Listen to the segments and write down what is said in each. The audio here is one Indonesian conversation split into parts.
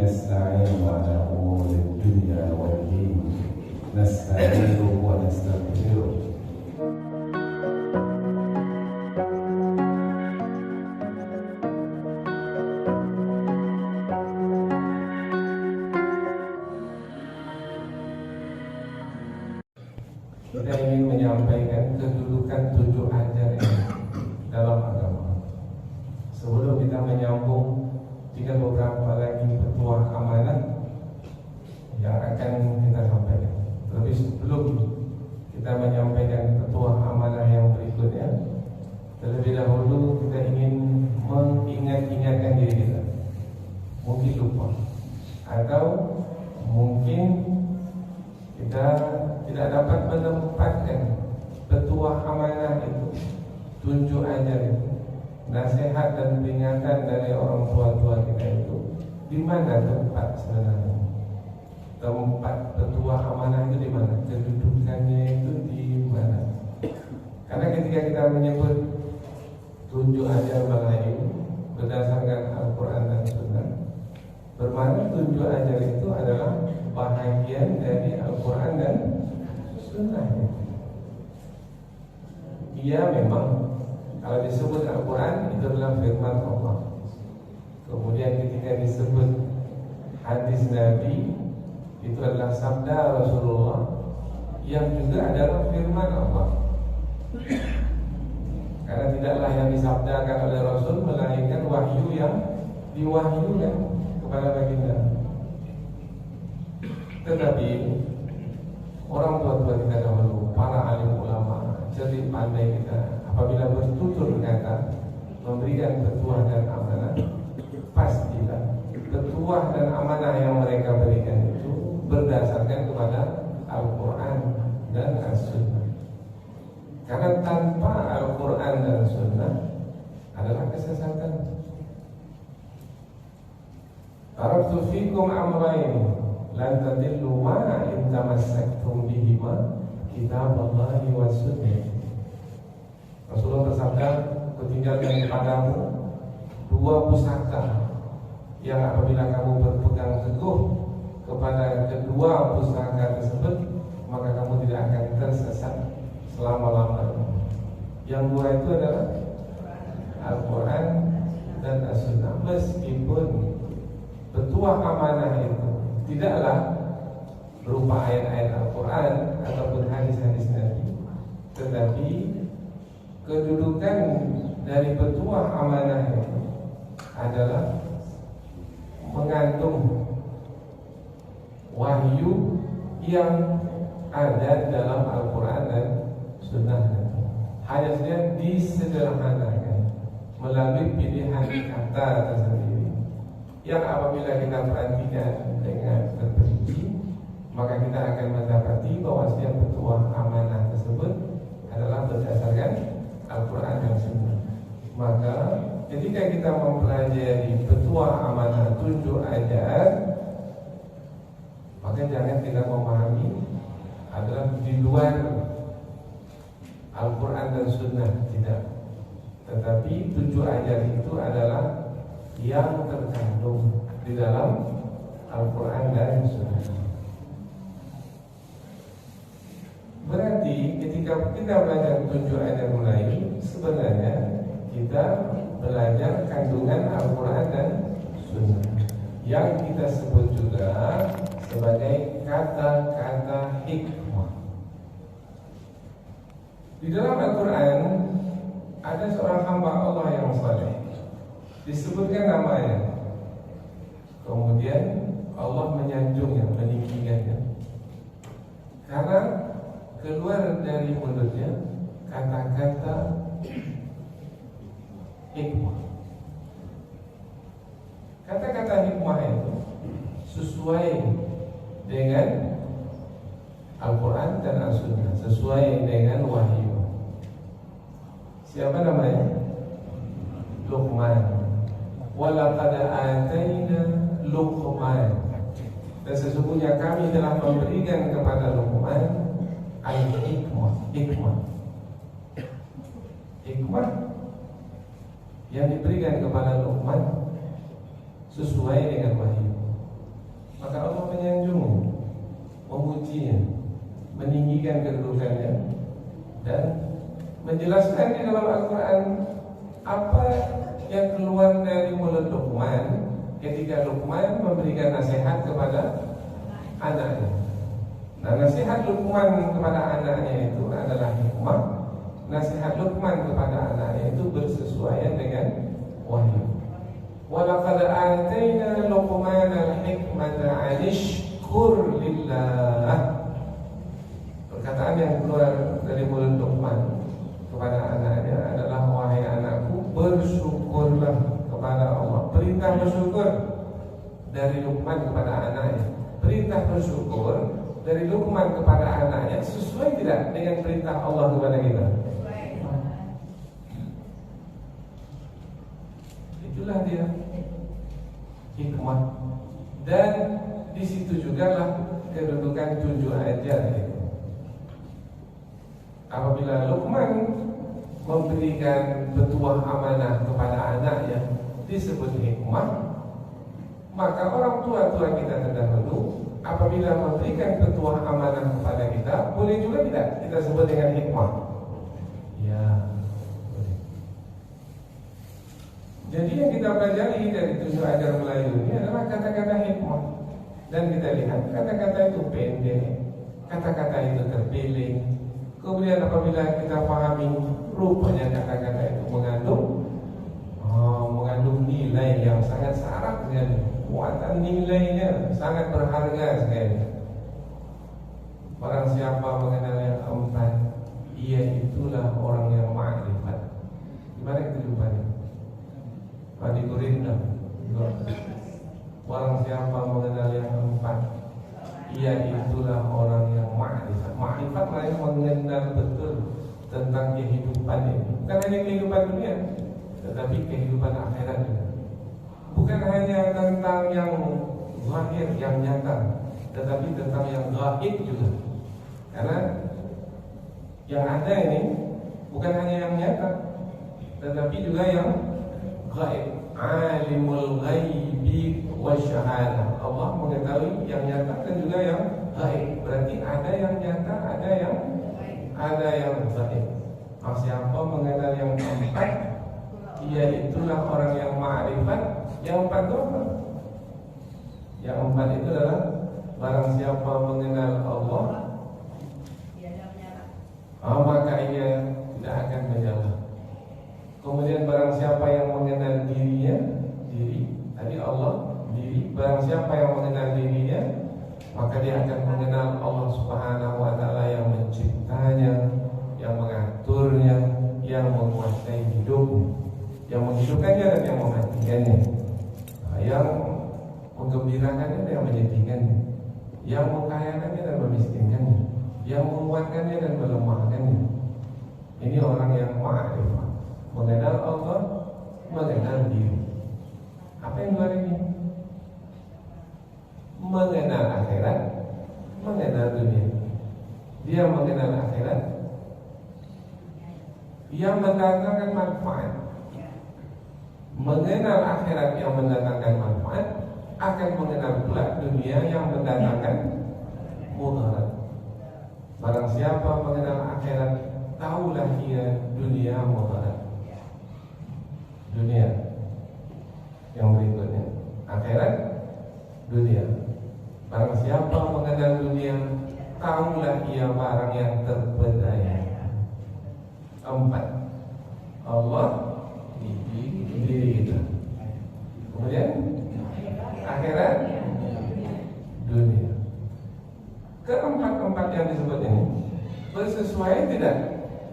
نستعين على أمور الدنيا والدين نستعينه ونستغفره Kita ingin menyampaikan kedudukan 7 ajar dalam agama. Sebelum kita menyambung, tinggal beberapa lagi petuah amanah yang akan kita sampaikan. Tapi sebelum kita menyampaikan petuah amanah yang berikutnya, terlebih dahulu kita ingin mengingatkan diri kita. Mungkin lupa, atau mungkin kita tidak dapat menempatkan petuah amanah itu, tunjuk ajar itu, nasihat dan peringatan dari orang tua-tua kita itu, di mana tempat sebenarnya? Tempat petuah amanah itu di mana? Kedudukannya itu di mana? Karena ketika kita menyebut tunjuk ajar Baha'i berdasarkan Al-Quran dan Sunnah, bermakna tunjuk ajar itu adalah bahagian dari Al-Quran dan Sunnah. Ia memang kalau disebut Al-Quran itu adalah firman Allah. Kemudian ketika disebut hadis Nabi itu adalah sabda Rasulullah yang juga adalah firman Allah. Karena tidaklah yang disabdakan oleh Rasul melainkan wahyu yang diwahyukan kepada baginda. Tetapi orang tua-tua kita dahulu, para alim ulama, cerdik pandai kita, apabila bertutur kata memberikan petuah dan amanah, pastilah petuah dan amanah yang mereka berikan itu berdasarkan kepada Al-Quran dan As-Sunnah. Karena tanpa Al-Quran dan Sunnah adalah kesesatan. Taraktu fikum amrayn lan tadillu ma in tamassaktum bihima kitaballahi wa sunnah. Rasulullah bersabda, kutinggalkan kepadamu 2 pusaka yang apabila kamu berpegang teguh kepada kedua pusaka tersebut, maka kamu tidak akan tersesat selama-lamanya. Yang 2 itu adalah Al-Quran dan As-Sunnah. Meskipun petuah amanah itu tidaklah berupa ayat-ayat Al-Quran ataupun hadis-hadis Nabi, tetapi kedudukan dari petuah amanah itu adalah mengandung wahyu yang ada dalam Al-Quran dan Sunnah. Hanya saja disederhanakan melalui pilihan kata tersendiri, yang apabila kita perhatikan dengan terperinci, maka kita akan mendapati bahwa setiap petuah amanah tersebut adalah berdasarkan Al-Quran dan Sunnah. Maka ketika kita mempelajari petuah amanah tunjuk ajar, maka jangan kita memahami adalah di luar Al-Quran dan Sunnah, tidak. Tetapi tunjuk ajar itu adalah yang terkandung di dalam Al-Quran dan Sunnah. Berarti ketika kita belajar tunjuk ajar mulai, sebenarnya kita belajar kandungan Al-Quran dan Sunnah, yang kita sebut juga sebagai kata-kata hikmah. Di dalam Al-Quran ada seorang hamba Allah yang saleh, disebutkan namanya. Kemudian Allah menyanjungnya, meninggikannya, karena keluar dari mulutnya kata-kata hikmah. Kata-kata hikmah itu sesuai dengan Al-Quran dan As-Sunnah, sesuai dengan wahyu. Siapa namanya? Luqman. Walaqad atayna Luqman. Dan sesungguhnya kami telah memberikan kepada Luqman al-hikmah. Hikmah yang diberikan kepada Luqman sesuai dengan wahyu. maka Allah menyanjung, memujinya, meninggikan kedudukannya, dan menjelaskan di dalam Al-Quran apa yang keluar dari mulut Luqman ketika Luqman memberikan nasihat kepada anaknya. Nah, nasihat Luqman kepada anaknya itu adalah hikmah. Nasihat Luqman kepada anaknya itu bersesuaian dengan wahyu. Walaqad atayna Luqmana al-hikmata 'an ishkur lillah. Perkataan yang keluar dari mulut Luqman kepada anaknya adalah, wahai anakku, bersyukurlah kepada Allah. Perintah bersyukur dari Luqman kepada anaknya. Perintah bersyukur dari Luqman kepada anaknya sesuai tidak dengan perintah Allah kepada kita? Itulah dia hikmah. Dan di situ juga lah kedudukan 7 ajar itu. Apabila Luqman memberikan petuah amanah kepada anaknya disebut hikmah, maka orang tua kita terdahulu apabila memberikan petuah amanah kepada kita, boleh juga tidak kita sebut dengan hikmah? Ya, boleh. Jadi yang kita pelajari dari 7 ajar Melayu ini adalah kata-kata hikmah. Dan kita lihat kata-kata itu pendek, kata-kata itu terpilih. Kemudian apabila kita pahami rupanya kata-kata itu mengandung nilai yang sangat syarat sekali. Muatan nilainya sangat berharga sekali. Barang siapa mengenal yang keempat, ia itulah orang yang ma'rifat. Gimana itu jawabannya? Di Korinta. Barang siapa mengenal yang keempat, ia itulah orang yang ma'rifat. Ma'rifat maknanya mengenal betul tentang kehidupan ini. Bukan hanya kehidupan dunia, tetapi kehidupan akhirat juga. Bukan hanya tentang yang zahir, yang nyata, tetapi tentang yang gaib juga. Karena yang ada ini bukan hanya yang nyata, tetapi juga yang gaib. Alimul ghaibi wasyahadah. Allah mengetahui yang nyata dan juga yang gaib. Berarti ada yang nyata, ada yang gaib. Siapa mengenal yang keempat, ia itulah orang yang ma'rifat. Yang empat itu apa? Yang empat itu adalah barang siapa mengenal Allah, maka ia tidak akan menyala. Kemudian barang siapa yang mengenal dirinya, diri, tadi Allah, diri. Barang siapa yang mengenal dirinya, maka dia akan mengenal Allah Subhanahu wa ta'ala yang menciptanya, yang mengaturnya, yang menguasai hidupnya, yang menghidupkannya dan yang mematikannya, yang menggembirakannya dan yang menyedihkannya, yang mengkayakannya dan memiskinkannya, yang menguatkannya dan melemahkannya. Ini orang yang ma'rifah, mengenal Allah, mengenal diri. Apa yang luar ini? Mengenal akhirat, mengenal dunia. Dia mengenal akhirat yang mendatangkan manfaat. Mengenal akhirat yang mendatangkan manfaat akan mengenal pula dunia yang mendatangkan mudarat. Barang siapa mengenal akhirat, tahulah ia dunia mudarat. Dunia yang berikutnya, akhirat, dunia. Barang siapa mengenal dunia, tahulah ia barang yang terpedaya. 4. Allah, diri kita. Kemudian akhirat, dunia. Keempat-empat yang disebut ini bersesuaian tidak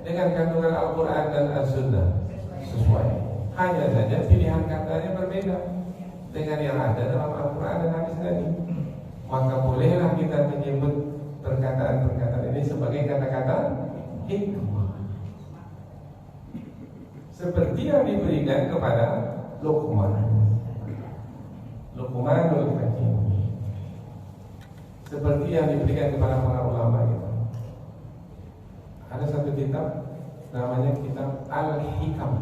dengan kandungan Al-Quran dan As-Sunnah? Sesuai. Hanya saja pilihan katanya berbeda dengan yang ada dalam Al-Quran dan hadis Nabi. Maka bolehlah kita menyebut perkataan-perkataan ini sebagai kata-kata hikmah, seperti yang diberikan kepada Luqmanul Hakim, seperti yang diberikan kepada para ulama kita. Ada satu kitab namanya kitab Al-Hikam,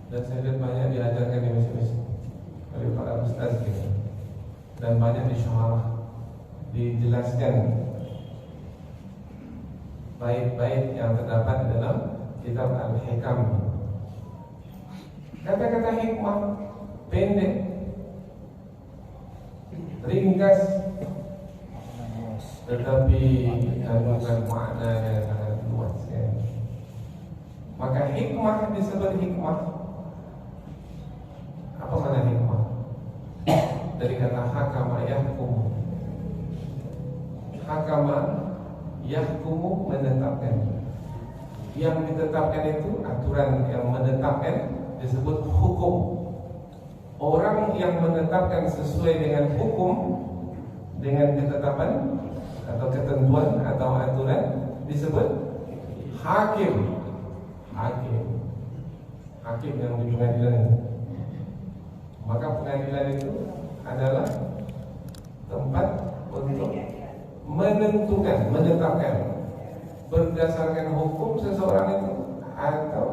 dan saya lihat banyak diajarkan di masjid oleh para ustaz kita. dan banyak disyarah, dijelaskan bait-bait yang terdapat dalam kitab Al-Hikam. Kata-kata hikmah pendek, ringkas, tetapi kandungan makna yang sangat luas ya. Maka hikmah disebut hikmah. Apa makna hikmah? Dari kata hakama yahkum. Hakama yahkumu, menetapkan. Yang ditetapkan itu aturan, yang menetapkan disebut hukum. Orang yang menetapkan sesuai dengan hukum, dengan ketetapan atau ketentuan atau aturan disebut hakim. Hakim yang di pengadilan. Maka pengadilan itu adalah tempat untuk menentukan, menetapkan berdasarkan hukum seseorang itu atau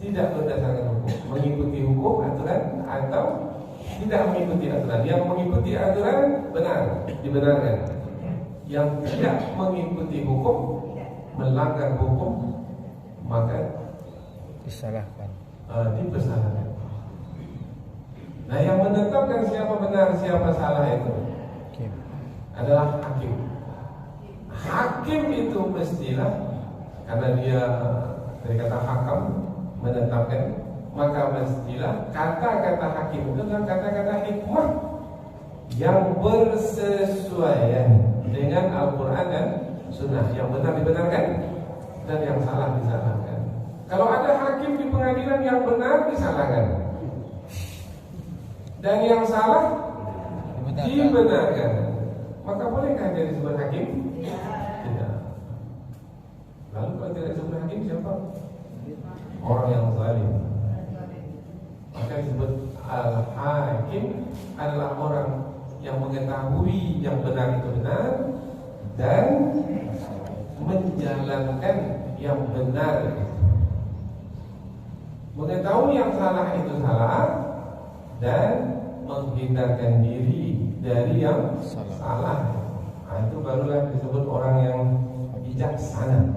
tidak berdasarkan hukum, mengikuti hukum aturan atau tidak mengikuti aturan. Yang mengikuti aturan benar, dibenarkan. Yang tidak mengikuti hukum, melanggar hukum, maka disalahkan. Dipersalahkan. Nah, yang menetapkan siapa benar, siapa salah itu adalah hakim. Hakim itu mestilah, karena dia dari kata hakam, menetapkan, maka mestilah kata-kata hakim itu adalah kata-kata hikmah yang bersesuaian dengan Al-Quran dan Sunnah. Yang benar dibenarkan dan yang salah disalahkan. Kalau ada hakim di pengadilan yang benar disalahkan dan yang salah dibenarkan, maka bolehkah dia disebut hakim? Tidak. Lalu kalau tidak disebut hakim siapa? Orang yang zalim. Maka disebut al-hakim adalah orang yang mengetahui yang benar itu benar dan menjalankan yang benar. Mengetahui yang salah itu salah dan menghindarkan diri dari yang salah. Nah, itu barulah disebut orang yang bijaksana.